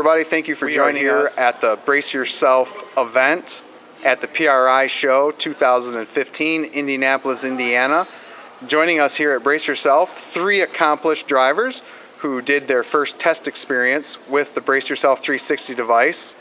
everybody. Thank you for joining us at the Brace Yourself event at the PRI Show 2015, Indianapolis, Indiana. Joining us here at Brace Yourself, 3 accomplished drivers who did their first test experience with the Brace Yourself 360 device.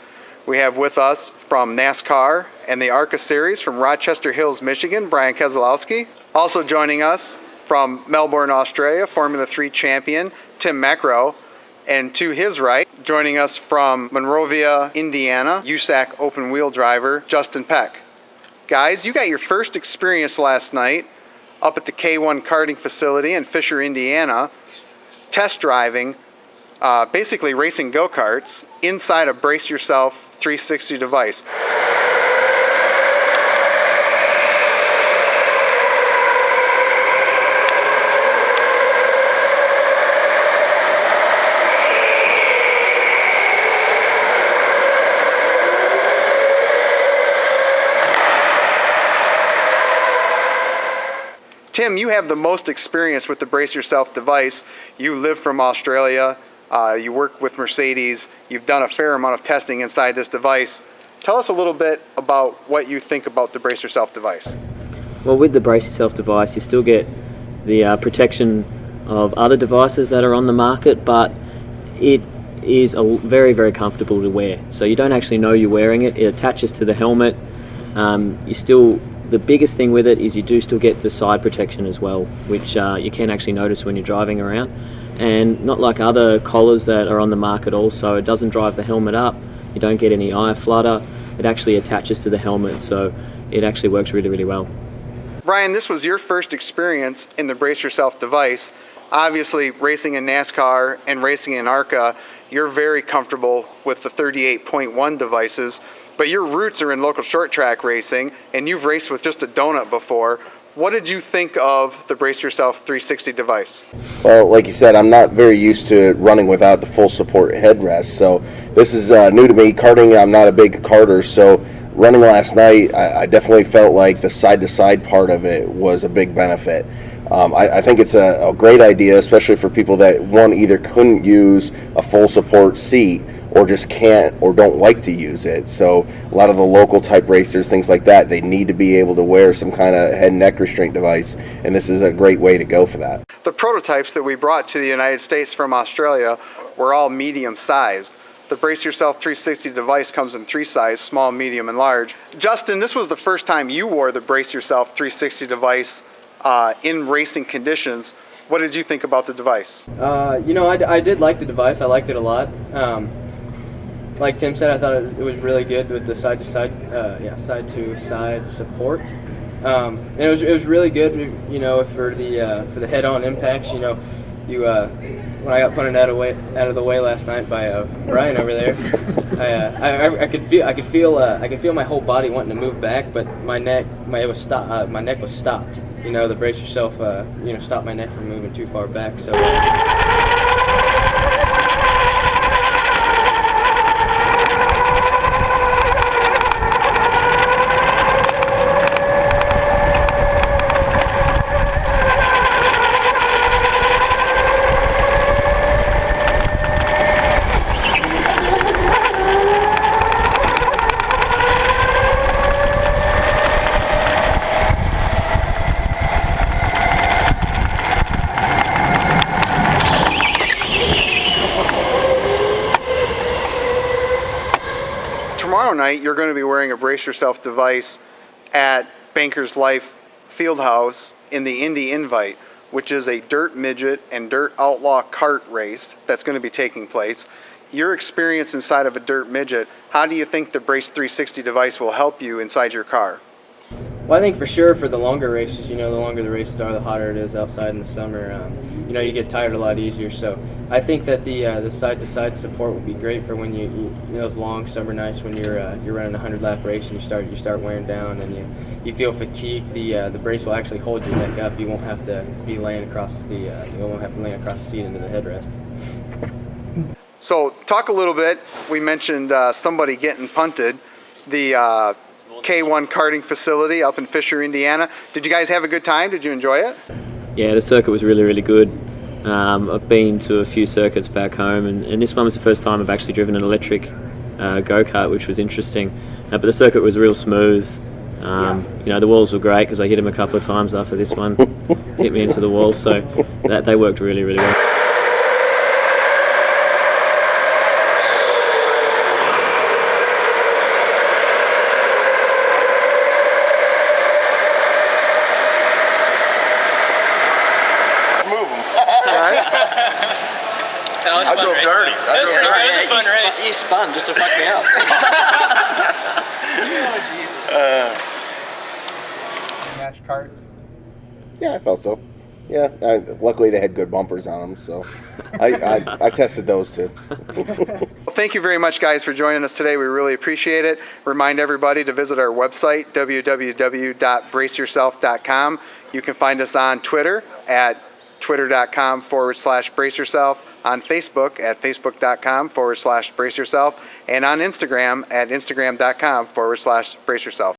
We have with us from NASCAR and the ARCA Series from Rochester Hills, Michigan, Brian Keselowski. Also joining us from Melbourne, Australia, Formula 3 champion Tim Macrow. And to his right, joining us from Monrovia, Indiana, USAC open wheel driver Justin Peck. Guys, you got your first experience last night up at the K1 karting facility in Fisher, Indiana, test driving, basically racing go-karts inside a Brace Yourself 360 device. Tim, you have the most experience with the Brace Yourself device. You live from Australia, you work with Mercedes, you've done a fair amount of testing inside this device. Tell us a little bit about what you think about the Brace Yourself device. Well, with the Brace Yourself device, you still get the protection of other devices that are on the market, but it is very, very comfortable to wear. So you don't actually know you're wearing it. It attaches to the helmet. The biggest thing with it is you do still get the side protection as well, which you can actually notice when you're driving around. And not like other collars that are on the market also, it doesn't drive the helmet up, you don't get any eye flutter, it actually attaches to the helmet, so it actually works really, really well. Brian, this was your first experience in the Brace Yourself device. Obviously, racing in NASCAR and racing in ARCA, you're very comfortable with the 38.1 devices. But your roots are in local short track racing, and you've raced with just a donut before. What did you think of the Brace Yourself 360 device? Well, like you said, I'm not very used to running without the full support headrest, so this is new to me. Karting, I'm not a big karter, so running last night, I definitely felt like the side-to-side part of it was a big benefit. I think it's a great idea, especially for people that, one, either couldn't use a full support seat or just can't or don't like to use it. So a lot of the local type racers, things like that, they need to be able to wear some kind of head and neck restraint device, and this is a great way to go for that. The prototypes that we brought to the United States from Australia were all medium sized. The Brace Yourself 360 device comes in 3 sizes, small, medium, and large. Justin, this was the first time you wore the Brace Yourself 360 device in racing conditions. What did you think about the device? I did like the device. I liked it a lot. Like Tim said, I thought it was really good with the side-to-side support. And it was really good, for the head-on impacts. When I got punted out of the way last night by Brian over there, I could feel my whole body wanting to move back, but my neck was stopped. The Brace Yourself, stopped my neck from moving too far back. So. Tomorrow night, you're going to be wearing a Brace Yourself device at Bankers Life Fieldhouse in the Indy Invite, which is a dirt midget and dirt outlaw kart race that's going to be taking place. Your experience inside of a dirt midget, how do you think the Brace 360 device will help you inside your car? Well, I think for sure for the longer races, the longer the races are, the hotter it is outside in the summer. You get tired a lot easier. So I think that the side-to-side support would be great for when you those long summer nights when you're running a 100-lap race and you start wearing down and you feel fatigued. The brace will actually hold your neck up. You won't have to be laying across the seat into the headrest. So talk a little bit. We mentioned somebody getting punted. The K1 karting facility up in Fisher, Indiana. Did you guys have a good time? Did you enjoy it? Yeah, the circuit was really, really good. I've been to a few circuits back home, and this one was the first time I've actually driven an electric go-kart, which was interesting. But the circuit was real smooth. The walls were great because I hit them a couple of times after this one hit me into the wall, so they worked really, really well. That was I fun drove race. dirty. That was pretty good. It was a fun race. You spun just to fuck me up. Oh, Jesus. Match karts. Yeah, I felt so. Yeah, luckily they had good bumpers on them, so I tested those too. Well, thank you very much, guys, for joining us today. We really appreciate it. Remind everybody to visit our website, www.braceyourself.com. You can find us on Twitter at twitter.com/braceyourself, on Facebook at facebook.com/braceyourself, and on Instagram at instagram.com/braceyourself.